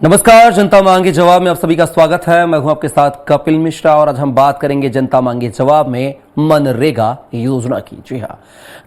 नमस्कार, जनता मांगे जवाब में आप सभी का स्वागत है। मैं हूं आपके साथ कपिल मिश्रा और आज हम बात करेंगे जनता मांगे जवाब में मनरेगा योजना की। जी हां,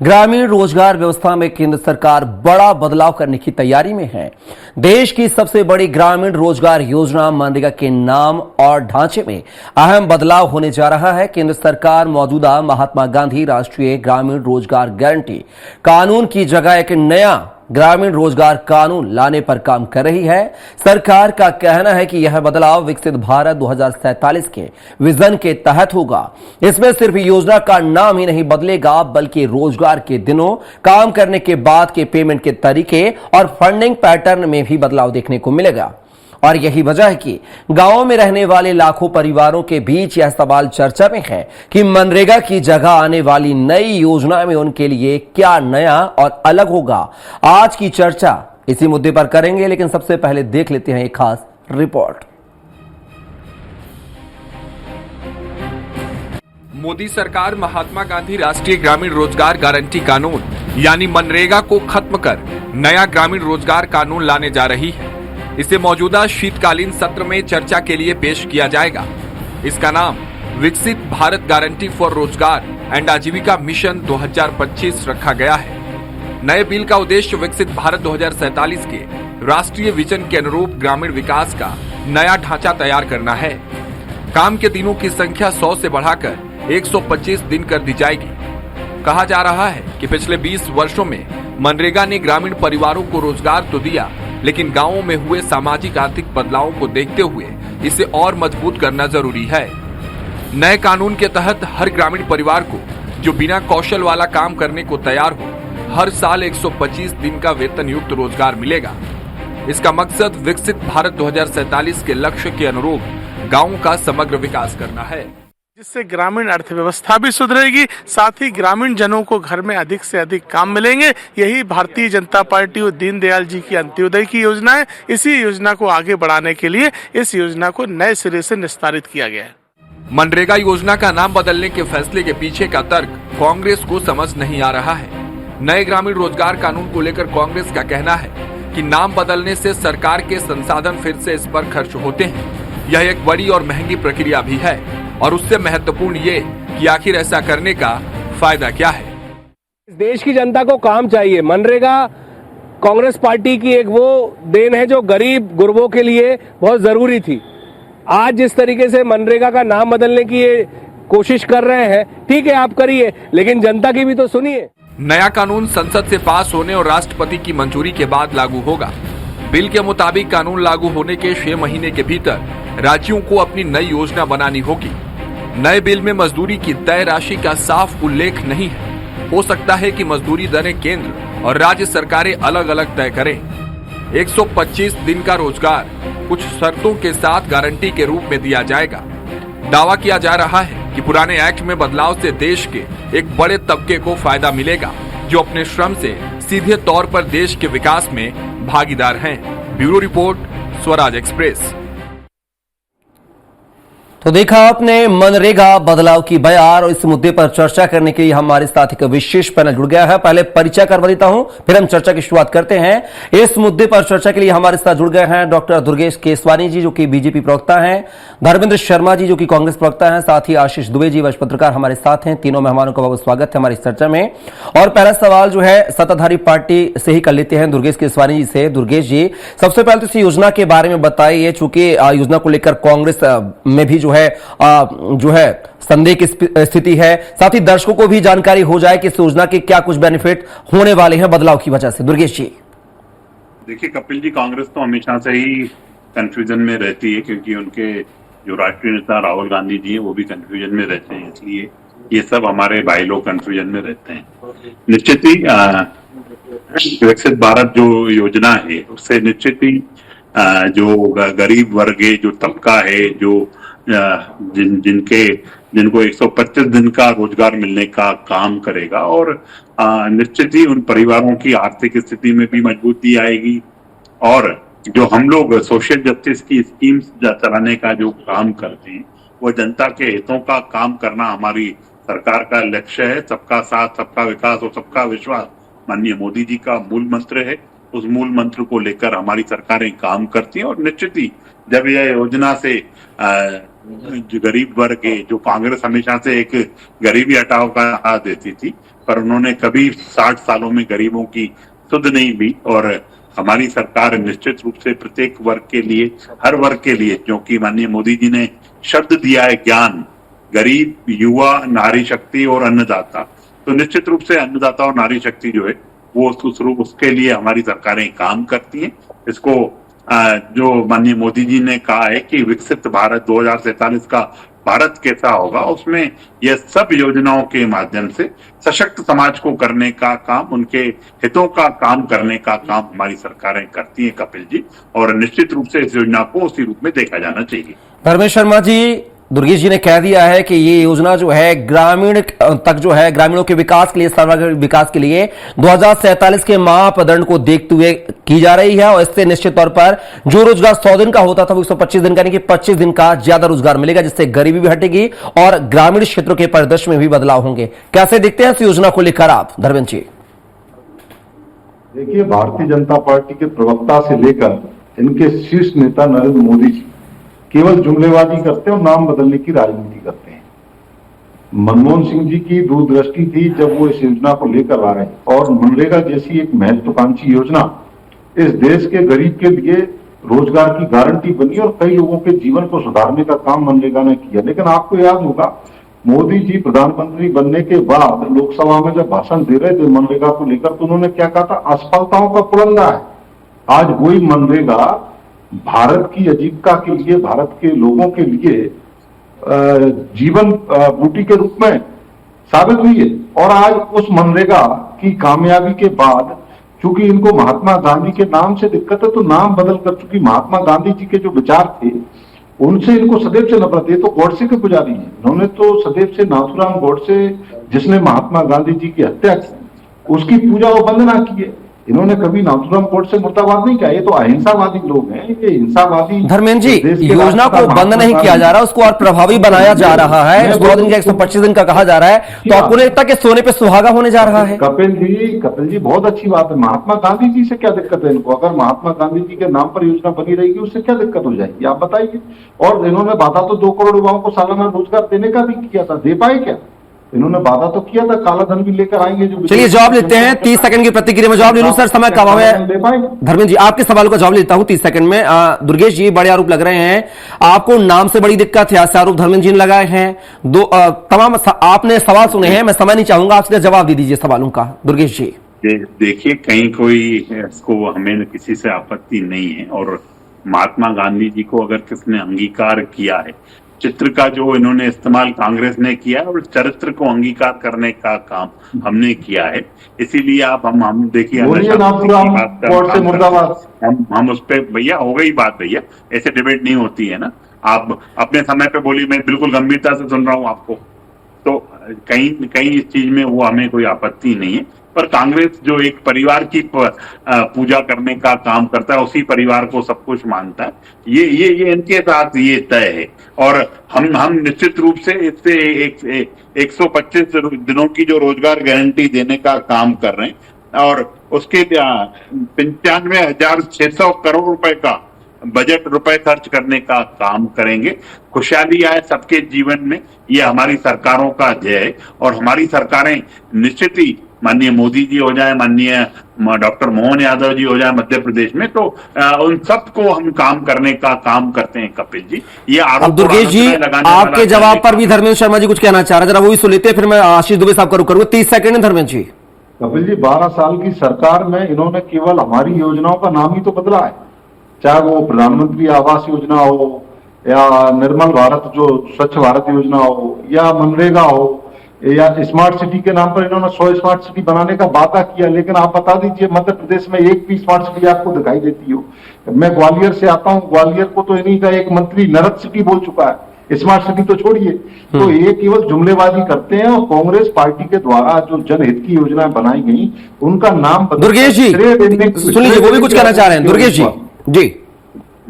ग्रामीण रोजगार व्यवस्था में केंद्र सरकार बड़ा बदलाव करने की तैयारी में है। देश की सबसे बड़ी ग्रामीण रोजगार योजना मनरेगा के नाम और ढांचे में अहम बदलाव होने जा रहा है। केंद्र सरकार मौजूदा महात्मा गांधी राष्ट्रीय ग्रामीण रोजगार गारंटी कानून की जगह एक नया ग्रामीण रोजगार कानून लाने पर काम कर रही है। सरकार का कहना है कि यह बदलाव विकसित भारत 2047 के विजन के तहत होगा। इसमें सिर्फ योजना का नाम ही नहीं बदलेगा, बल्कि रोजगार के दिनों, काम करने के बाद के पेमेंट के तरीके और फंडिंग पैटर्न में भी बदलाव देखने को मिलेगा। और यही वजह है कि गांवों में रहने वाले लाखों परिवारों के बीच यह सवाल चर्चा में है कि मनरेगा की जगह आने वाली नई योजना में उनके लिए क्या नया और अलग होगा। आज की चर्चा इसी मुद्दे पर करेंगे, लेकिन सबसे पहले देख लेते हैं एक खास रिपोर्ट। मोदी सरकार महात्मा गांधी राष्ट्रीय ग्रामीण रोजगार गारंटी कानून यानी मनरेगा को खत्म कर नया ग्रामीण रोजगार कानून लाने जा रही है। इसे मौजूदा शीतकालीन सत्र में चर्चा के लिए पेश किया जाएगा। इसका नाम विकसित भारत गारंटी फॉर रोजगार एंड आजीविका मिशन 2025 रखा गया है। नए बिल का उद्देश्य विकसित भारत 2047 के राष्ट्रीय विजन के अनुरूप ग्रामीण विकास का नया ढांचा तैयार करना है। काम के दिनों की संख्या 100 से बढ़ाकर 125 दिन कर दी जाएगी। कहा जा रहा है कि पिछले 20 वर्षों में मनरेगा ने ग्रामीण परिवारों को रोजगार तो दिया, लेकिन गांवों में हुए सामाजिक आर्थिक बदलावों को देखते हुए इसे और मजबूत करना जरूरी है। नए कानून के तहत हर ग्रामीण परिवार को जो बिना कौशल वाला काम करने को तैयार हो, हर साल 125 दिन का वेतन युक्त रोजगार मिलेगा। इसका मकसद विकसित भारत 2047 के लक्ष्य के अनुरूप गांवों का समग्र विकास करना है, जिससे ग्रामीण अर्थव्यवस्था भी सुधरेगी, साथ ही ग्रामीण जनों को घर में अधिक से अधिक काम मिलेंगे। यही भारतीय जनता पार्टी और दीनदयाल जी की अंत्योदय की योजना है। इसी योजना को आगे बढ़ाने के लिए इस योजना को नए सिरे से निस्तारित किया गया है। मनरेगा योजना का नाम बदलने के फैसले के पीछे का तर्क कांग्रेस को समझ नहीं आ रहा है। नए ग्रामीण रोजगार कानून को लेकर कांग्रेस का कहना है कि नाम बदलने से सरकार के संसाधन फिर से इस पर खर्च होते हैं। यह एक बड़ी और महंगी प्रक्रिया भी है और उससे महत्वपूर्ण ये कि आखिर ऐसा करने का फायदा क्या है। इस देश की जनता को काम चाहिए। मनरेगा कांग्रेस पार्टी की एक वो देन है जो गरीब गुरबों के लिए बहुत जरूरी थी। आज जिस तरीके से मनरेगा का नाम बदलने की ये कोशिश कर रहे हैं, ठीक है आप करिए, लेकिन जनता की भी तो सुनिए। नया कानून संसद से पास होने और राष्ट्रपति की मंजूरी के बाद लागू होगा। बिल के मुताबिक कानून लागू होने के 6 महीने के भीतर राज्यों को अपनी नई योजना बनानी होगी। नए बिल में मजदूरी की तय राशि का साफ उल्लेख नहीं है। हो सकता है कि मजदूरी दरें केंद्र और राज्य सरकारें अलग अलग तय करें। 125 दिन का रोजगार कुछ शर्तों के साथ गारंटी के रूप में दिया जाएगा। दावा किया जा रहा है कि पुराने एक्ट में बदलाव से देश के एक बड़े तबके को फायदा मिलेगा, जो अपने श्रम से सीधे तौर पर देश के विकास में भागीदार हैं। Bureau report, Swaraj express. तो देखा आपने मनरेगा बदलाव की बयार, और इस मुद्दे पर चर्चा करने के लिए हमारे साथ एक विशेष पैनल जुड़ गया है। पहले परिचय करवा देता हूं, फिर हम चर्चा की शुरुआत करते हैं। इस मुद्दे पर चर्चा के लिए हमारे साथ जुड़ गए हैं डॉक्टर दुर्गेश केसवानी जी, जो कि बीजेपी प्रवक्ता हैं, धर्मेंद्र शर्मा जी, जो कि कांग्रेस प्रवक्ता हैं, साथ ही आशीष दुबे जी, वरिष्ठ पत्रकार हमारे साथ हैं। तीनों मेहमानों का बहुत स्वागत है हमारी चर्चा में। और पहला सवाल जो है सत्ताधारी पार्टी से ही कर लेते हैं, दुर्गेश केसवानी जी से। दुर्गेश जी, सबसे पहले तो इस योजना के बारे में बताइए, चूंकि योजना को लेकर कांग्रेस में भी जो है संदेह की स्थिति है, साथ ही दर्शकों को भी जानकारी हो जाए कि इस योजना के क्या कुछ बेनिफिट होने वाले हैं बदलाव की वजह से। दुर्गेश जी। देखिए कपिल जी, कांग्रेस तो हमेशा से ही कंफ्यूजन में रहती है, क्योंकि उनके जो राष्ट्रीय नेता राहुल गांधी जी हैं वो भी कंफ्यूजन में रहते हैं, इसलिए ये सब हमारे भाई लोग कंफ्यूजन में रहते हैं। निश्चित ही विकसित भारत जो योजना है उससे निश्चित ही जो गरीब वर्ग है, जो तबका है, जो जिनको 125 दिन का रोजगार मिलने का काम करेगा, और निश्चित ही उन परिवारों की आर्थिक स्थिति में भी मजबूती आएगी। और जो हम लोग सोशल जस्टिस की स्कीम्स चलाने का जो काम करते हैं, वो जनता के हितों का काम करना हमारी सरकार का लक्ष्य है। सबका साथ, सबका विकास और सबका विश्वास माननीय मोदी जी का मूल मंत्र है, उस मूल मंत्र को लेकर हमारी सरकारें काम करती हैं। और निश्चित ही जब यह योजना से जो गरीब वर्ग के, जो कांग्रेस हमेशा से एक गरीबी हटाओ का नारा देती थी, पर उन्होंने कभी 60 सालों में गरीबों की सुध नहीं ली। और हमारी सरकार निश्चित रूप से प्रत्येक वर्ग के लिए, हर वर्ग के लिए, क्योंकि माननीय मोदी जी ने शब्द दिया है ज्ञान, गरीब, युवा, नारी शक्ति और अन्नदाता, तो निश्चित रूप से अन्नदाता और नारी शक्ति जो है वो उसके लिए हमारी सरकारें काम करती हैं। इसको जो माननीय मोदी जी ने कहा है कि विकसित भारत 2047 का भारत कैसा होगा, उसमें यह सब योजनाओं के माध्यम से सशक्त समाज को करने का काम, उनके हितों का काम करने का काम हमारी सरकारें करती हैं कपिल जी। और निश्चित रूप से इस योजना को उसी रूप में देखा जाना चाहिए। धर्मेश शर्मा जी, दुर्गेश जी ने कह दिया है कि ये योजना जो है ग्रामीण तक जो है, ग्रामीणों के विकास के लिए, सर्वांगीण विकास के लिए 2047 के मापदंड को देखते हुए की जा रही है। और इससे निश्चित तौर पर जो रोजगार 100 दिन का होता था वो 125 दिन का, यानी कि 25 दिन का ज्यादा रोजगार मिलेगा, जिससे गरीबी भी हटेगी और ग्रामीण क्षेत्रों के परिदृश्य में भी बदलाव होंगे। कैसे देखते हैं इस योजना को लेकर आप, धर्मेंद्र जी? देखिए, भारतीय जनता पार्टी के प्रवक्ता से लेकर इनके शीर्ष नेता नरेंद्र मोदी जी केवल जुमलेबाजी करते हैं और नाम बदलने की राजनीति करते हैं। मनमोहन सिंह जी की दूरदृष्टि थी जब वो इस योजना को लेकर आ रहे हैं, और मनरेगा जैसी एक महत्वाकांक्षी योजना इस देश के गरीब के लिए रोजगार की गारंटी बनी और कई लोगों के जीवन को सुधारने का काम मनरेगा ने किया। लेकिन आपको याद होगा, मोदी जी प्रधानमंत्री बनने के बाद लोकसभा में जब भाषण दे रहे थे मनरेगा को लेकर, तो उन्होंने क्या कहा था, असफलताओं का पुरंदा है। आज वही मनरेगा भारत की आजीविका के लिए, भारत के लोगों के लिए जीवन बूटी के रूप में साबित हुई है। और आज उस मनरेगा की कामयाबी के बाद, चूंकि इनको महात्मा गांधी के नाम से दिक्कत है, तो नाम बदल कर, चूंकि महात्मा गांधी जी के जो विचार थे उनसे इनको सदैव से नफरत है। तो गोडसे के पुजारी हैं, इन्होंने तो सदैव से नाथूराम गोडसे, जिसने महात्मा गांधी जी की हत्या की, उसकी पूजा और वंदना की है। इन्होंने कभी नाथूराम गोडसे मुर्दाबाद नहीं किया। ये तो अहिंसावादी लोग हैं, ये हिंसावादी। धर्मेंद्र जी, योजना को बंद नहीं किया जा रहा, उसको और प्रभावी बनाया जा रहा है। 100 दिन का 125 दिन का कहा जा रहा है, तो आपको नहीं लगता कि सोने पे सुहागा होने जा रहा है? कपिल जी बहुत अच्छी बात है। महात्मा गांधी जी से क्या दिक्कत है इनको? अगर महात्मा गांधी जी के नाम पर योजना बनी रहेगी, उससे क्या दिक्कत हो जाएगी, आप बताइए। और इन्होंने वादा तो 2 करोड़ युवाओं को सालाना रोजगार देने का भी किया था, दे पाए क्या? इन्होंने वादा तो किया था, काला धन भी लेकर आएंगे। जो चलिए जवाब लेते हैं, 30 सेकंड की प्रतिक्रिया में जवाब ले लूं सर, समय कम है। धर्मेंद्र जी, आपके सवाल का जवाब लेता हूं 30 सेकंड में। दुर्गेश जी, बड़े आरोप लग रहे हैं, आपको नाम से बड़ी दिक्कत है, ऐसे आरोप धर्मेंद्र जी ने लगाए हैं। तमाम आपने सवाल सुने हैं, मैं समय नहीं चाहूंगा, आप सीधे जवाब दे दीजिए सवालों का। दुर्गेश जी देखिए, कहीं कोई इसको हमें किसी से आपत्ति नहीं है। और महात्मा गांधी जी को अगर किसने अंगीकार किया है, चित्र का जो इन्होंने इस्तेमाल कांग्रेस ने किया, और चरित्र को अंगीकार करने का काम हमने किया है। इसीलिए आप हम देखिए, हम उस पर भैया हो गई बात, भैया ऐसे डिबेट नहीं होती है ना। आप अपने समय पे बोली, मैं बिल्कुल गंभीरता से सुन रहा हूँ आपको, तो कहीं इस चीज में वो हमें कोई आपत्ति नहीं है। पर कांग्रेस जो एक परिवार की पूजा करने का काम करता है, उसी परिवार को सब कुछ मानता है, ये इनके साथ ये तय है। और हम निश्चित रूप से इससे 125 दिनों की जो रोजगार गारंटी देने का काम कर रहे हैं, और उसके 95,600 करोड़ रुपए का बजट रुपए खर्च करने का काम करेंगे। खुशहाली आए सबके जीवन में, ये हमारी सरकारों का ध्येय है। और हमारी सरकारें निश्चित ही, माननीय मोदी जी हो जाए, माननीय डॉक्टर मोहन यादव जी हो जाए मध्य प्रदेश में, तो उन सबको हम काम करने का काम करते हैं कपिल जी। ये अब दुर्गेश जी, आपके जवाब पर भी धर्मेंद्र शर्मा जी कुछ कहना चाह रहे हैं, जरा वो भी सुन लेते, फिर मैं आशीष दुबे साहब करूंगा। 30 सेकंड है धर्मेंद्र जी। कपिल जी, 12 साल की सरकार में इन्होंने केवल हमारी योजनाओं का नाम ही तो बदला है, चाहे वो प्रधानमंत्री आवास योजना हो, या निर्मल भारत जो स्वच्छ भारत योजना हो, या मनरेगा हो, या स्मार्ट सिटी के नाम पर इन्होंने 100 स्मार्ट सिटी बनाने का वादा किया। लेकिन आप बता दीजिए, मध्य प्रदेश में एक भी स्मार्ट सिटी आपको दिखाई देती हो? मैं ग्वालियर से आता हूँ, ग्वालियर को तो इन्हीं का एक मंत्री नरक सिटी बोल चुका है, स्मार्ट सिटी तो छोड़िए। तो ये केवल जुमलेबाजी करते हैं, और कांग्रेस पार्टी के द्वारा जो जनहित की योजनाएं बनाई गई, उनका नाम दुर्गेश जी सुन लीजिए, वो भी कुछ कहना चाह रहे हैं। दुर्गेश जी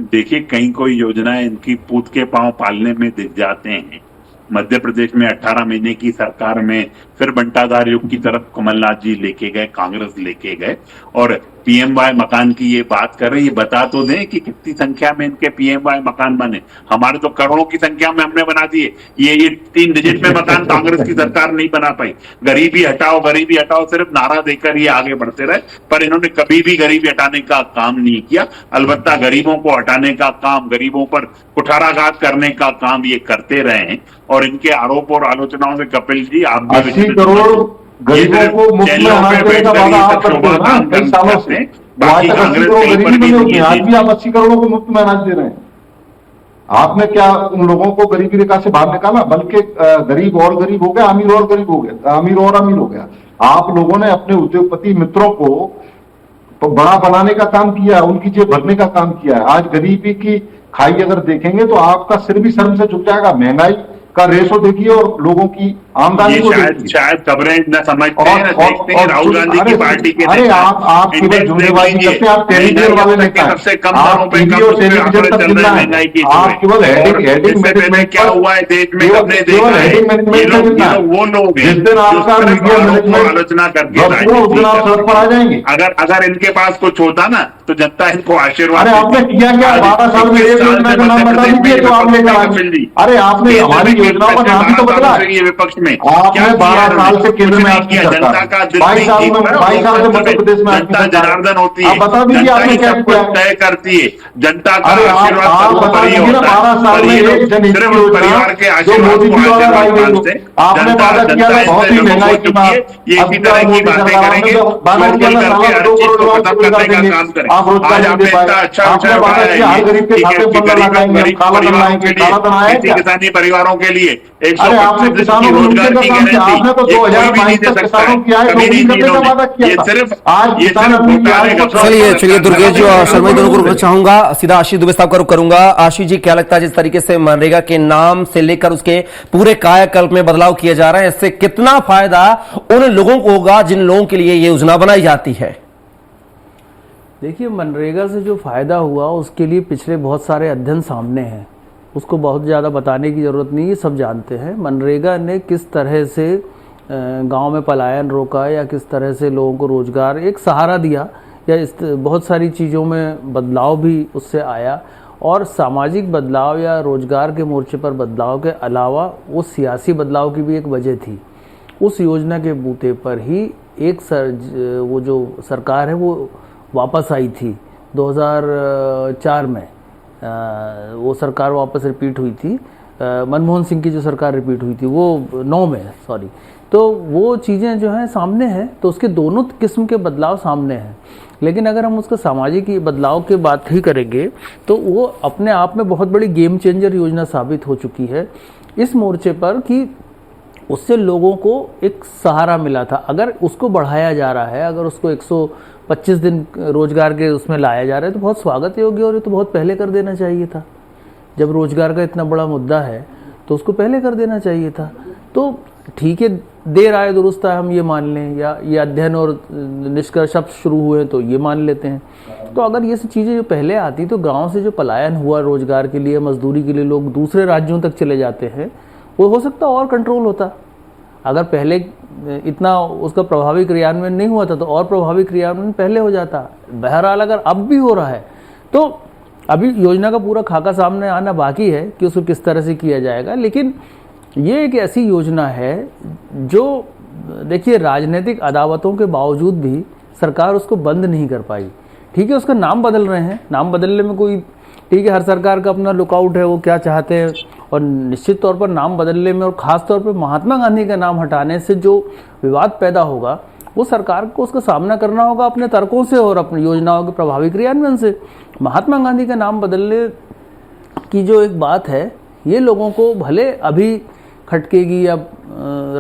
देखिए, कहीं कोई योजनाएं इनकी पूत के पांव पालने में दिख जाते हैं। मध्य प्रदेश में 18 महीने की सरकार में फिर बंटाधार युग की तरफ कमलनाथ जी लेके गए, कांग्रेस लेके गए और पीएमवाई मकान की ये बात कर रहे हैं। ये बता तो दें कि कितनी संख्या में इनके पीएमवाई मकान बने। हमारे तो करोड़ों की संख्या में हमने बना दिए। ये 3 डिजिट में मकान कांग्रेस की सरकार नहीं बना पाई। गरीबी हटाओ सिर्फ नारा देकर ये आगे बढ़ते रहे, पर इन्होंने कभी भी गरीबी हटाने का काम नहीं किया। अलबत्ता गरीबों को हटाने का काम, गरीबों पर कुठाराघात करने का काम ये करते रहे हैं। और इनके आरोप और आलोचनाओं से कपिल जी आप भी 80 करोड़ गरीबों को मुफ्त में अनाज देने का वादा आप करते हो ना कई सालों से। आज तक 80 करोड़ गरीबी नहीं होती, आज भी आप 80 करोड़ों को मुफ्त में अनाज दे रहे हैं। आपने क्या उन लोगों को गरीबी रेखा से बाहर निकाला? बल्कि गरीब और गरीब हो गया, अमीर और गरीब हो गया, अमीर और अमीर हो गया। आप लोगों ने अपने उद्योगपति मित्रों को तो बड़ा बनाने का काम किया है, उनकी जेब भरने का काम किया है। आज गरीबी की खाई अगर देखेंगे तो आपका सिर भी शर्म से झुक जाएगा। महंगाई का रेशो देखिए और लोगों की आमदनी को शायद खबरें न समझते हैं, न देखते हैं। राहुल गांधी की पार्टी के अरे आप केवल जुमलेबाजी करते हैं, आप टेलीविजन वाले नेता हैं, सबसे कम आप दरों पे टीवी और टेलीविजन तक जिंदा हैं, आप केवल हेडिंग मैनेजमेंट क्या हुआ है देश में हमने देखा है। हेडिंग मैनेजमेंट का जिंदा है। वो लोग जिस दिन आपका मीडिया मैनेजमेंट आलोचना करके उस दिन आप सड़क पर आ जाएंगे। अगर इनके पास कुछ होता ना तो जनता इनको आशीर्वाद। अरे आपने किया क्या? 12 साल में एक योजना का नाम बता दीजिए तो आप लेकर आए। अरे आपने हमारी योजनाओं का नाम तो बदला है। विपक्ष में आपने 12 साल से केंद्र में आपकी सरकार, 22 साल से मध्य प्रदेश में आपकी सरकार जनार्दन होती है। आप बता दीजिए आपने क्या किया? तय करती है जनता का अरे आप बता दीजिए ना, 12 साल में एक जनहित परिवार के जो मोदी जी द्वारा लाई गई, आपने वादा किया था बहुत ही महंगाई की बात। ये इसी तरह की बातें करेंगे, वादा किया था साला 2 करोड़ खत्म करने का काम करें। आप रोजगार नहीं दे पाए। आपने वादा किया हर गरीब के खाते में बंदा लगाएंगे, काला धन लाएंगे, काला धन आया क्या? किसानी परिवारों के लिए अरे आपने किसानों को रोजगार की गारंटी, आपने तो 2022 तक किसानों की आय दोगुनी करने का वादा किया था। आज किसान अपनी आय को चलिए दुर्गेश जी और शर्मा दोनों को रुकना चाहूंगा। सीधा आशीष दुबे साहब का रुख करूंगा। आशीष जी, क्या लगता है जिस तरीके से मनरेगा के नाम से लेकर उसके पूरे कायाकल्प में बदलाव किए जा रहे हैं, इससे कितना फायदा उन लोगों को होगा जिन लोगों के लिए ये योजना बनाई जाती है? देखिए, मनरेगा से जो फायदा हुआ उसके लिए पिछले बहुत सारे अध्ययन सामने हैं, उसको बहुत ज़्यादा बताने की ज़रूरत नहीं है, सब जानते हैं। मनरेगा ने किस तरह से गांव में पलायन रोका या किस तरह से लोगों को रोज़गार एक सहारा दिया, या इस बहुत सारी चीज़ों में बदलाव भी उससे आया। और सामाजिक बदलाव या रोज़गार के मोर्चे पर बदलाव के अलावा वो सियासी बदलाव की भी एक वजह थी। उस योजना के बूते पर ही वो जो सरकार है वो वापस आई थी 2004 में। वो सरकार वापस रिपीट हुई थी, मनमोहन सिंह की जो सरकार रिपीट हुई थी वो 9 में, सॉरी। तो वो चीज़ें जो हैं सामने हैं, तो उसके दोनों किस्म के बदलाव सामने हैं। लेकिन अगर हम उसका सामाजिक बदलाव की बात ही करेंगे तो वो अपने आप में बहुत बड़ी गेम चेंजर योजना साबित हो चुकी है इस मोर्चे पर कि उससे लोगों को एक सहारा मिला था। अगर उसको बढ़ाया जा रहा है, अगर उसको 125 दिन रोजगार के उसमें लाया जा रहा है तो बहुत स्वागत योग्य, और ये तो बहुत पहले कर देना चाहिए था। जब रोजगार का इतना बड़ा मुद्दा है तो उसको पहले कर देना चाहिए था। तो ठीक है, देर आए दुरुस्त आए, हम ये मान लें, या ये अध्ययन और निष्कर्ष अब शुरू हुए तो ये मान लेते हैं। तो अगर ये सब चीज़ें जो पहले आती तो गांव से जो पलायन हुआ रोजगार के लिए, मजदूरी के लिए लोग दूसरे राज्यों तक चले जाते हैं, वो हो सकता और कंट्रोल होता। अगर पहले इतना उसका प्रभावी क्रियान्वयन नहीं हुआ था तो और प्रभावी क्रियान्वयन पहले हो जाता। बहरहाल अगर अब भी हो रहा है तो अभी योजना का पूरा खाका सामने आना बाकी है कि उसको किस तरह से किया जाएगा। लेकिन ये एक ऐसी योजना है जो, देखिए, राजनीतिक अदावतों के बावजूद भी सरकार उसको बंद नहीं कर पाई। ठीक है, उसका नाम बदल रहे हैं, नाम बदलने में कोई, ठीक है, हर सरकार का अपना लुकआउट है, वो क्या चाहते हैं। और निश्चित तौर पर नाम बदलने में और ख़ास तौर पर महात्मा गांधी का नाम हटाने से जो विवाद पैदा होगा वो सरकार को उसका सामना करना होगा अपने तर्कों से और अपनी योजनाओं के प्रभावी क्रियान्वयन से। महात्मा गांधी का नाम बदलने की जो एक बात है, ये लोगों को भले अभी खटकेगी या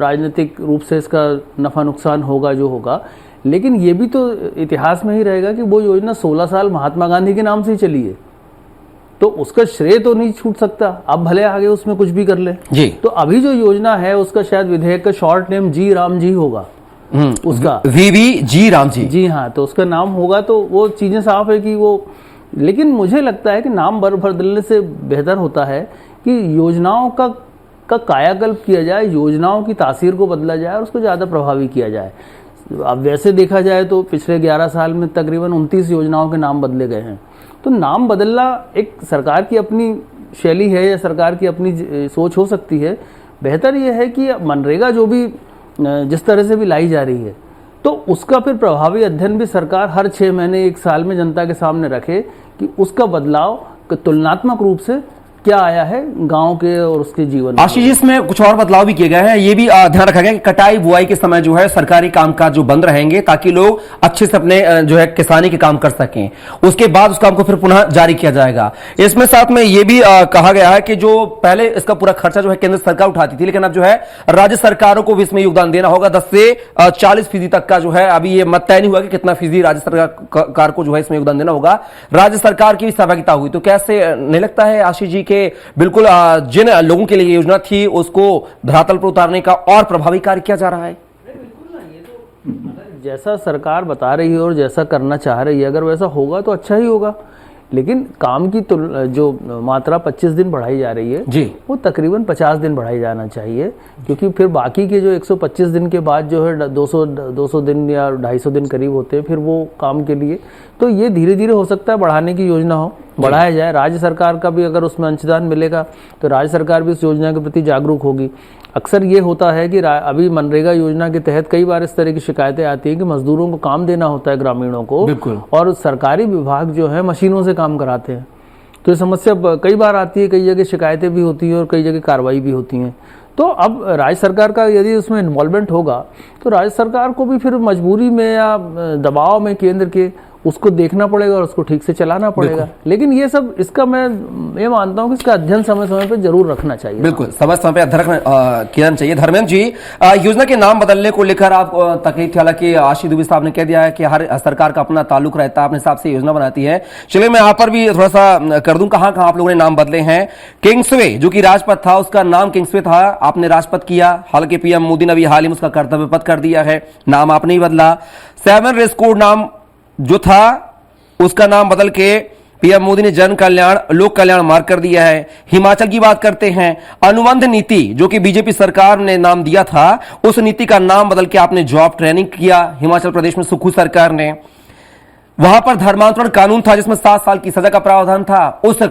राजनीतिक रूप से इसका नफ़ा नुकसान होगा जो होगा, लेकिन ये भी तो इतिहास में ही रहेगा कि वो योजना 16 साल महात्मा गांधी के नाम से ही चली है, तो उसका श्रेय तो नहीं छूट सकता। अब भले आगे उसमें कुछ भी कर ले जी। तो अभी जो योजना है उसका शायद विधेयक का शॉर्ट नेम जी राम जी होगा, उसका वीवी जी राम जी। जी हाँ, तो उसका नाम होगा तो वो चीजें साफ है कि वो, लेकिन मुझे लगता है कि नाम बदलने से बेहतर होता है कि योजनाओं का का कायाकल्प किया जाए, योजनाओं की तासीर को बदला जाए और उसको ज़्यादा प्रभावी किया जाए। अब वैसे देखा जाए तो पिछले 11 साल में तकरीबन 29 योजनाओं के नाम बदले गए हैं। तो नाम बदलना एक सरकार की अपनी शैली है या सरकार की अपनी सोच हो सकती है। बेहतर यह है कि मनरेगा जो भी जिस तरह से भी लाई जा रही है तो उसका फिर प्रभावी अध्ययन भी सरकार हर 6 महीने 1 साल में जनता के सामने रखे कि उसका बदलाव तुलनात्मक रूप से क्या आया है गांव के और उसके जीवन में। आशीष जी, इसमें कुछ और बदलाव भी किए गए हैं। ये भी ध्यान रखा गया कि कटाई बुआई के समय जो है सरकारी कामकाज जो बंद रहेंगे ताकि लोग अच्छे से अपने जो है किसानी के काम कर सकें। उसके बाद उस काम को फिर पुनः जारी किया जाएगा। इसमें साथ में ये भी कहा गया है कि जो पहले इसका पूरा खर्चा जो है केंद्र सरकार उठाती थी, लेकिन अब जो है राज्य सरकारों को भी इसमें योगदान देना होगा। 10 से 40% तक का जो है, अभी ये मत तय नहीं हुआ कि कितना फीसदी राज्य सरकार को जो है इसमें योगदान देना होगा। राज्य सरकार की भी सहभागिता हुई। तो कैसे नहीं लगता है आशीष जी के बिल्कुल जिन लोगों के लिए योजना थी उसको धरातल पर उतारने का और प्रभावी कार्य किया जा रहा है? जैसा सरकार बता रही है और जैसा करना चाह रही है, अगर वैसा होगा तो अच्छा ही होगा। लेकिन काम की जो मात्रा 25 दिन बढ़ाई जा रही है जी, वो तकरीबन 50 दिन बढ़ाई जाना चाहिए, क्योंकि फिर बाकी के जो 125 दिन के बाद जो है 200 दिन या 250 दिन करीब होते हैं फिर वो काम के लिए। तो ये धीरे धीरे हो सकता है बढ़ाने की योजना हो, बढ़ाया जाए। राज्य सरकार का भी अगर उसमें अंशदान मिलेगा तो राज्य सरकार भी इस योजना के प्रति जागरूक होगी। अक्सर ये होता है कि अभी मनरेगा योजना के तहत कई बार इस तरह की शिकायतें आती हैं कि मजदूरों को काम देना होता है ग्रामीणों को, और सरकारी विभाग जो है मशीनों से काम कराते हैं। तो ये समस्या कई बार आती है, कई जगह शिकायतें भी होती हैं और कई जगह कार्रवाई भी होती हैं। तो अब राज्य सरकार का यदि उसमें इन्वॉल्वमेंट होगा तो राज्य सरकार को भी फिर मजबूरी में या दबाव में केंद्र के उसको देखना पड़ेगा और उसको ठीक से चलाना पड़ेगा। लेकिन ये सब इसका मैं ये मानता हूँ कि इसका अध्ययन समय समय पर जरूर रखना चाहिए। बिल्कुल, समय समय पर अध्ययन किया चाहिए। धर्मेंद्र जी, योजना के नाम बदलने को लेकर आप तकलीफ थी, हालांकि आशीष दुबे साहब ने कह दिया है कि हर सरकार का अपना ताल्लुक रहता है, अपने हिसाब से योजना बनाती है। चलिए मैं यहाँ पर भी थोड़ा सा कर दूं, कहाँ आप लोगों ने नाम बदले हैं। किंग्सवे जो कि राजपथ था उसका नाम किंग्सवे था, आपने राजपथ किया। हालांकि पीएम मोदी ने अभी हाल ही में उसका कर्तव्य पथ कर दिया है, नाम आपने ही बदला। 7 रेस कोड नाम जो था उसका नाम बदल के पीएम मोदी ने जन कल्याण लोक कल्याण मार्ग कर दिया है। हिमाचल की बात करते हैं, अनुबंध नीति जो कि बीजेपी सरकार ने नाम दिया था उस नीति का नाम बदल के आपने जॉब ट्रेनिंग किया हिमाचल प्रदेश में सुक्खू सरकार ने। वहां पर धर्मांतरण कानून था जिसमें 7 साल की सजा का प्रावधान था, उस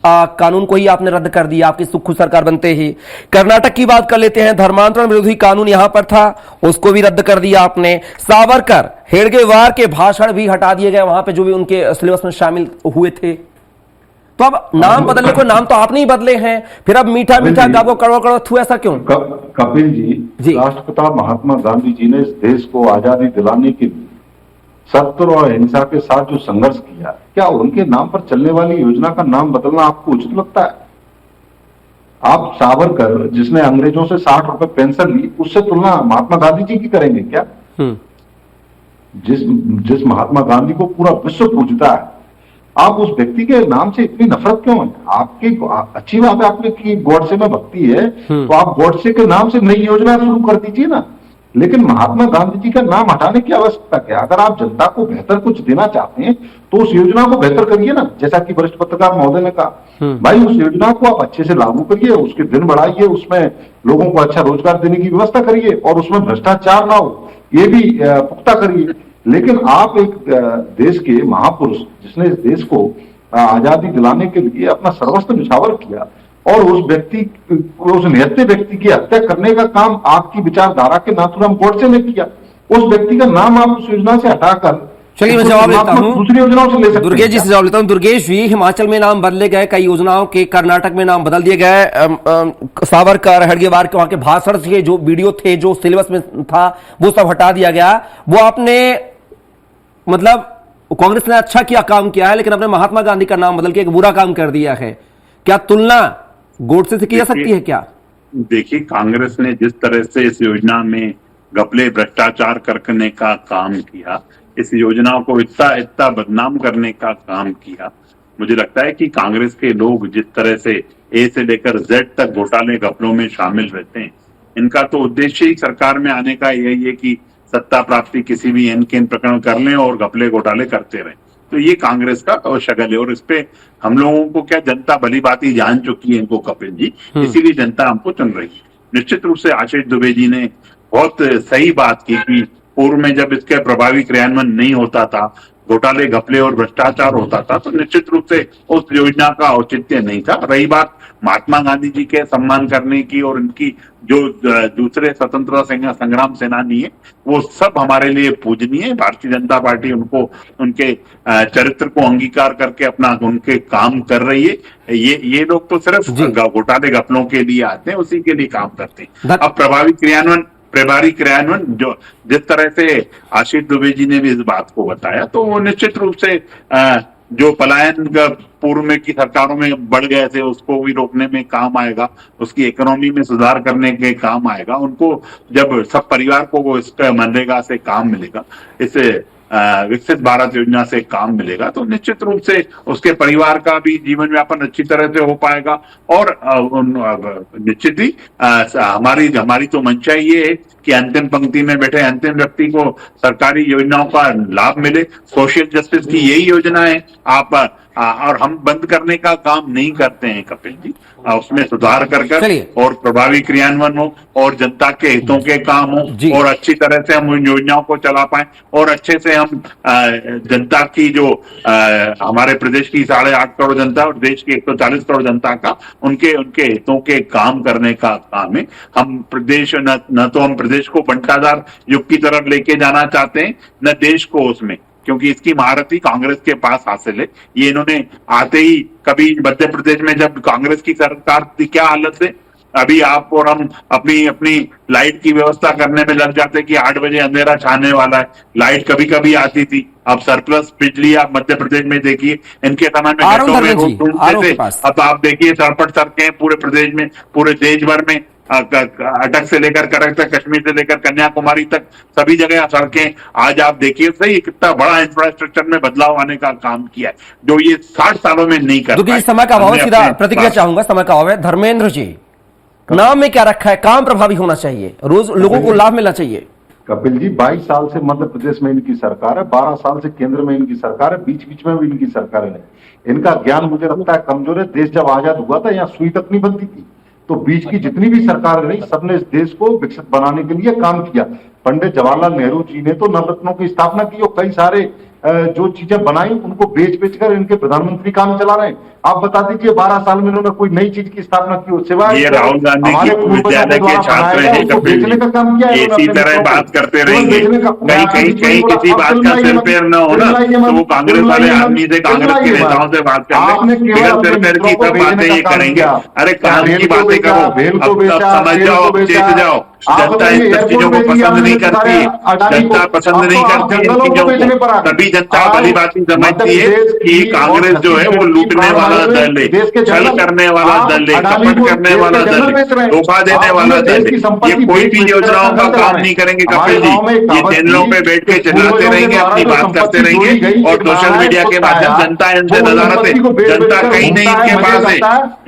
कानून को ही आपने रद्द कर दिया आपकी सुक्खू सरकार बनते ही। कर्नाटक की बात कर लेते हैं, धर्मांतरण विरोधी कानून यहां पर था उसको भी रद्द कर दिया आपने। सावरकर हेडगेवार के भाषण भी हटा दिए गए वहां पे जो भी उनके सिलेबस में शामिल हुए थे। तो अब नाम बदलने को नाम तो आपने ही बदले हैं, फिर अब मीठा मीठा गाबो कड़वा कड़वा थू, ऐसा क्यों? कपिल जी, राष्ट्रपिता महात्मा गांधी जी ने इस देश को आजादी दिलाने के लिए सत्य और हिंसा के साथ जो संघर्ष किया, क्या उनके नाम पर चलने वाली योजना का नाम बदलना आपको उचित लगता है? आप सावरकर जिसने अंग्रेजों से 60 रुपए पेंशन ली उससे तुलना महात्मा गांधी जी की करेंगे क्या? जिस महात्मा गांधी को पूरा विश्व पूजता है, आप उस व्यक्ति के नाम से इतनी नफरत क्यों है? आपकी अच्छी बात है आपकी गॉडसे में भक्ति है, तो आप गॉडसे के नाम से नई योजना शुरू कर दीजिए ना। लेकिन महात्मा गांधी जी का नाम हटाने की आवश्यकता क्या? अगर आप जनता को बेहतर कुछ देना चाहते हैं तो उस योजना को बेहतर करिए ना। जैसा कि वरिष्ठ पत्रकार महोदय ने कहा, भाई उस योजना को आप अच्छे से लागू करिए, उसके दिन बढ़ाइए, उसमें लोगों को अच्छा रोजगार देने की व्यवस्था करिए और उसमें भ्रष्टाचार ना हो ये भी पुख्ता करिए। लेकिन आप एक देश के महापुरुष जिसने इस देश को आजादी दिलाने के लिए अपना सर्वस्व निछावर किया और उस निहत्थे व्यक्ति की हत्या करने का काम आपकी विचारधारा के नाथुराम गोडसे ने किया, उस व्यक्ति का नाम आप उस योजना से हटाकर चलिए मैं जवाब लेता हूं, दूसरी योजनाओं से ले सकते हैं। दुर्गेश जी से जवाब लेता हूं। दुर्गेश जी, हिमाचल में नाम बदले गए कई योजनाओं के, कर्नाटक में नाम बदल दिए गए, सावरकर हेडगेवार के वहां के भाषण के जो वीडियो थे जो सिलेबस में था वो सब हटा दिया गया। वो आपने मतलब कांग्रेस ने अच्छा किया काम किया है, लेकिन अपने महात्मा गांधी का नाम बदल के एक बुरा काम कर दिया है। क्या तुलना गोडसे से की जा सकती है क्या? देखिए, कांग्रेस ने जिस तरह से इस योजना में घपले भ्रष्टाचार करने का काम किया, इस योजना को इतना बदनाम करने का काम किया, मुझे लगता है कि कांग्रेस के लोग जिस तरह से ए से लेकर जेड तक घोटाले घपलों में शामिल रहते हैं, इनका तो उद्देश्य ही सरकार में आने का यही है कि सत्ता प्राप्ति किसी भी एन केन प्रकरण कर लें और घपले घोटाले करते रहें। तो ये कांग्रेस का शगल है। और इस पे हम लोगों को क्या, जनता भली भांति जान चुकी है इनको कपिल जी, इसीलिए जनता हमको चुन रही है। निश्चित रूप से आशीष दुबे जी ने बहुत सही बात की कि पूर्व में जब इसके प्रभावी क्रियान्वयन नहीं होता था, घोटाले घपले और भ्रष्टाचार होता था, तो निश्चित रूप से उस योजना का औचित्य नहीं था। रही बात महात्मा गांधी जी के सम्मान करने की और इनकी जो दूसरे स्वतंत्रता संग्राम सेनानी है, वो सब हमारे लिए पूजनीय है। भारतीय जनता पार्टी उनको, उनके चरित्र को अंगीकार करके अपना उनके काम कर रही है। ये लोग तो सिर्फ घोटाले घपलों के लिए आते हैं, उसी के लिए काम करते हैं। अब प्रभावी क्रियान्वयन जो जिस तरह से आशीष दुबे जी ने भी इस बात को बताया, तो वो निश्चित रूप से जो पलायन पूर्व में की सरकारों में बढ़ गए थे उसको भी रोकने में काम आएगा, उसकी इकोनॉमी में सुधार करने के काम आएगा। उनको जब सब परिवार को वो इसका मनरेगा से काम मिलेगा, इससे विकसित भारत योजना से काम मिलेगा, तो निश्चित रूप से उसके परिवार का भी जीवन यापन अच्छी तरह से हो पाएगा। और निश्चित ही हमारी तो मंशा ये है कि अंतिम पंक्ति में बैठे अंतिम व्यक्ति को सरकारी योजनाओं का लाभ मिले। सोशल जस्टिस की यही योजना है। और हम बंद करने का काम नहीं करते हैं कपिल जी, उसमें सुधार कर और प्रभावी क्रियान्वयन हो और जनता के हितों के काम हो और अच्छी तरह से हम उन योजनाओं को चला पाए और अच्छे से हम जनता की जो हमारे प्रदेश की 8.5 करोड़ जनता और देश की 140 करोड़ जनता का उनके हितों के काम करने का काम है। हम प्रदेश न तो हम प्रदेश को बंटाधार युग की तरफ लेके जाना चाहते हैं, न देश को उसमें, क्योंकि इसकी महारत ही कांग्रेस के पास हासिल है। ये इन्होंने आते ही, कभी मध्य प्रदेश में जब कांग्रेस की सरकार थी क्या हालत है, अभी आप और हम अपनी लाइट की व्यवस्था करने में लग जाते कि 8 बजे अंधेरा छाने वाला है। लाइट कभी कभी आती थी, अब सरप्लस बिजली आप मध्य प्रदेश में देखिए, इनके समय में घंटों में रोड ढूंढते थे, अब आप देखिए सरपट सड़कें पूरे प्रदेश में, पूरे देश भर में, अटक से लेकर करक तक, कश्मीर से लेकर कन्याकुमारी तक सभी जगह सड़कें। आज आप देखिए सही कितना बड़ा इंफ्रास्ट्रक्चर में बदलाव आने का काम किया है, जो ये 60 सालों में नहीं कर पाए। समय का अभाव है, सीधा प्रतिक्रिया चाहूंगा, समय का अभाव है। धर्मेंद्र जी, नाम में क्या रखा है? काम प्रभावी होना चाहिए, रोज लोगों को लाभ मिलना चाहिए। कपिल जी, 22 साल से मध्य प्रदेश में इनकी सरकार है, 12 साल से केंद्र में इनकी सरकार है, बीच बीच में भी इनकी सरकार है। इनका ज्ञान मुझे लगता है कमजोर है। देश जब आजाद हुआ था यहाँ सुई तक नहीं बनती थी, तो बीच की जितनी भी सरकार रही सबने इस देश को विकसित बनाने के लिए काम किया। पंडित जवाहरलाल नेहरू जी ने तो नवरत्नों की स्थापना की और कई सारे जो चीजें बनाई उनको बेच कर इनके प्रधानमंत्री काम चला रहे हैं। आप बता दीजिए 12 साल में इन्होंने कोई नई चीज की स्थापना की हो सिवाय राहुल गांधी की विद्यालय के छात्र हैं कपिल जी, का काम किया है। इसी तरह बात करते रहेंगे, कहीं किसी बात का सिर पैर न होना तो वो कांग्रेस वाले आदमी से, कांग्रेस के नेताओं से बात कर ले, सिर पैर की सब बातें ये करेंगे। अरे काम की बातें करो, अब समझ जाओ, अब चेत जाओ। जनता इन सब चीजों को पसंद नहीं करती, जनता पसंद नहीं करती इन चीजों को। तभी जनता भली बात समझती है कि कांग्रेस जो है वो लूटने वाला दल है, छल करने वाला दल है, कपट करने वाला दल है, धोखा देने वाला दल है। ये कोई भी योजनाओं का काम नहीं करेंगे कपिल जी, ये चैनलों पे बैठ के चिल्लाते रहेंगे, अपनी बात करते रहेंगे और सोशल मीडिया के माध्यम जनता इनसे नजारत है। जनता कहीं नहीं इनके पास है,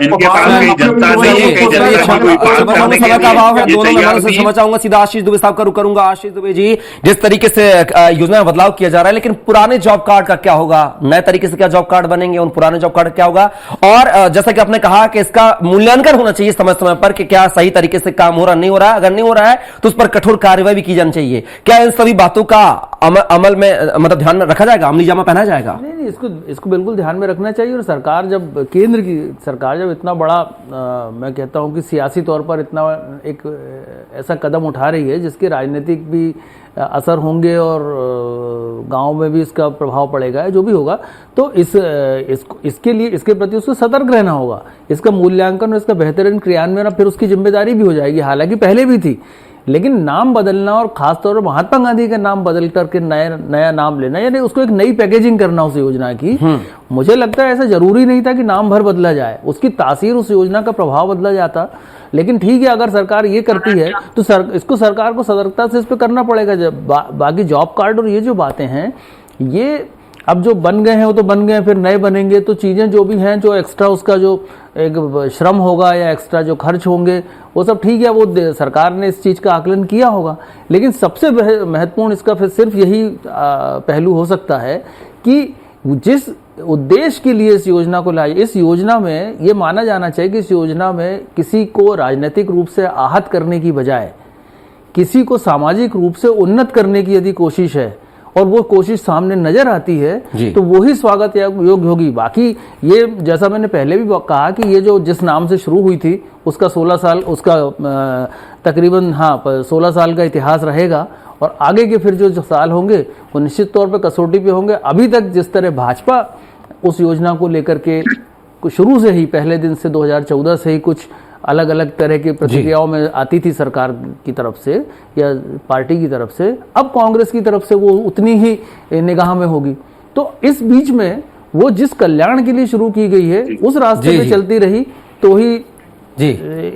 इनके पास कहीं जनता नहीं है, कहीं जनता की कोई बात करने के लिए ये तैयार नहीं। समझ आऊंगा, सीधा आशीष दुबे साहब का रुख करूंगा। आशीष दुबे जी, जिस तरीके से योजना में बदलाव किया जा रहा है, लेकिन पुराने जॉब कार्ड का क्या होगा? नए तरीके से क्या जॉब कार्ड बनेंगे? उन पुराने जॉब कार्ड क्या होगा? और जैसा कि आपने कहा कि इसका मूल्यांकन होना चाहिए समय समय पर कि क्या सही तरीके से काम हो रहा नहीं हो रहा है। अगर नहीं हो रहा है तो उस पर कठोर कार्रवाई भी की जानी चाहिए। क्या इन सभी बातों का अमल में मतलब ध्यान में रखा जाएगा, अमली जामा पहना जाएगा? नहीं, इसको बिल्कुल ध्यान में रखना चाहिए। और सरकार जब, केंद्र की सरकार जब इतना बड़ा मैं कहता हूं कि सियासी तौर पर इतना एक ऐसा कदम उठा रही है जिसके राजनीतिक भी असर होंगे और गांव में भी इसका प्रभाव पड़ेगा, जो भी होगा, तो इसके लिए, इसके प्रति उसको सतर्क रहना होगा। इसका मूल्यांकन और इसका बेहतरीन क्रियान्वयन फिर उसकी जिम्मेदारी भी हो जाएगी। हालांकि पहले भी थी, लेकिन नाम बदलना और खासतौर पर महात्मा गांधी का नाम बदल करके नया नाम लेना, यानी उसको एक नई पैकेजिंग करना उस योजना की, मुझे लगता है ऐसा जरूरी नहीं था कि नाम भर बदला जाए, उसकी तासीर, उस योजना का प्रभाव बदला जाता। लेकिन ठीक है, अगर सरकार ये करती है तो इसको सरकार को सतर्कता से इस पर करना पड़ेगा। जब बाकी जॉब कार्ड और ये जो बातें हैं, ये अब जो बन गए हैं वो तो बन गए, फिर नए बनेंगे तो चीज़ें जो भी हैं, जो एक्स्ट्रा उसका जो एक श्रम होगा या एक्स्ट्रा जो खर्च होंगे वो सब ठीक है, वो सरकार ने इस चीज़ का आकलन किया होगा। लेकिन सबसे महत्वपूर्ण इसका फिर सिर्फ यही पहलू हो सकता है कि जिस उद्देश्य के लिए इस योजना को लाए, इस योजना में ये माना जाना चाहिए कि इस योजना में किसी को राजनीतिक रूप से आहत करने की बजाय किसी को सामाजिक रूप से उन्नत करने की यदि कोशिश है और वो कोशिश सामने नजर आती है तो वो ही स्वागत योग्य होगी। बाकी ये जैसा मैंने पहले भी कहा कि ये जो जिस नाम से शुरू हुई थी उसका 16 साल, उसका तकरीबन 16 साल का इतिहास रहेगा और आगे के फिर जो साल होंगे वो निश्चित तौर पर कसौटी पे होंगे। अभी तक जिस तरह भाजपा उस योजना को लेकर के शुरू से ही, पहले दिन से 2014 से ही कुछ अलग अलग तरह की प्रतिक्रियाओं में आती थी सरकार की तरफ से या पार्टी की तरफ से, अब कांग्रेस की तरफ से वो उतनी ही निगाह में होगी। तो इस बीच में वो जिस कल्याण के लिए शुरू की गई है उस रास्ते पे चलती रही तो ही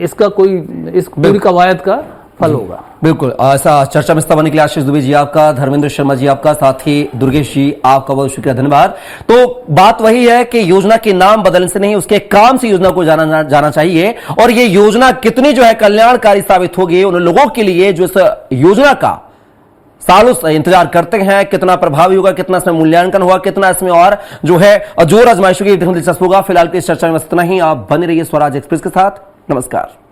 इसका कोई इस पूरी कवायद का फल होगा। बिल्कुल, ऐसा चर्चा में हिस्सा बनने के लिए आशीष दुबे जी आपका, धर्मेंद्र शर्मा जी आपका, साथ ही दुर्गेश जी आपका बहुत शुक्रिया, धन्यवाद। तो बात वही है कि योजना के नाम बदलने से नहीं, उसके काम से योजना को जाना चाहिए और ये योजना कितनी जो है कल्याणकारी साबित होगी उन लोगों के लिए जो इस योजना का सालों से इंतजार करते हैं, कितना प्रभावी होगा, कितना इसमें मूल्यांकन होगा, कितना इसमें और जो है जोर आजमाइश होगी, दिलचस्प होगा। फिलहाल की इस चर्चा में इतना ही। आप बने रहिए स्वराज एक्सप्रेस के साथ। नमस्कार।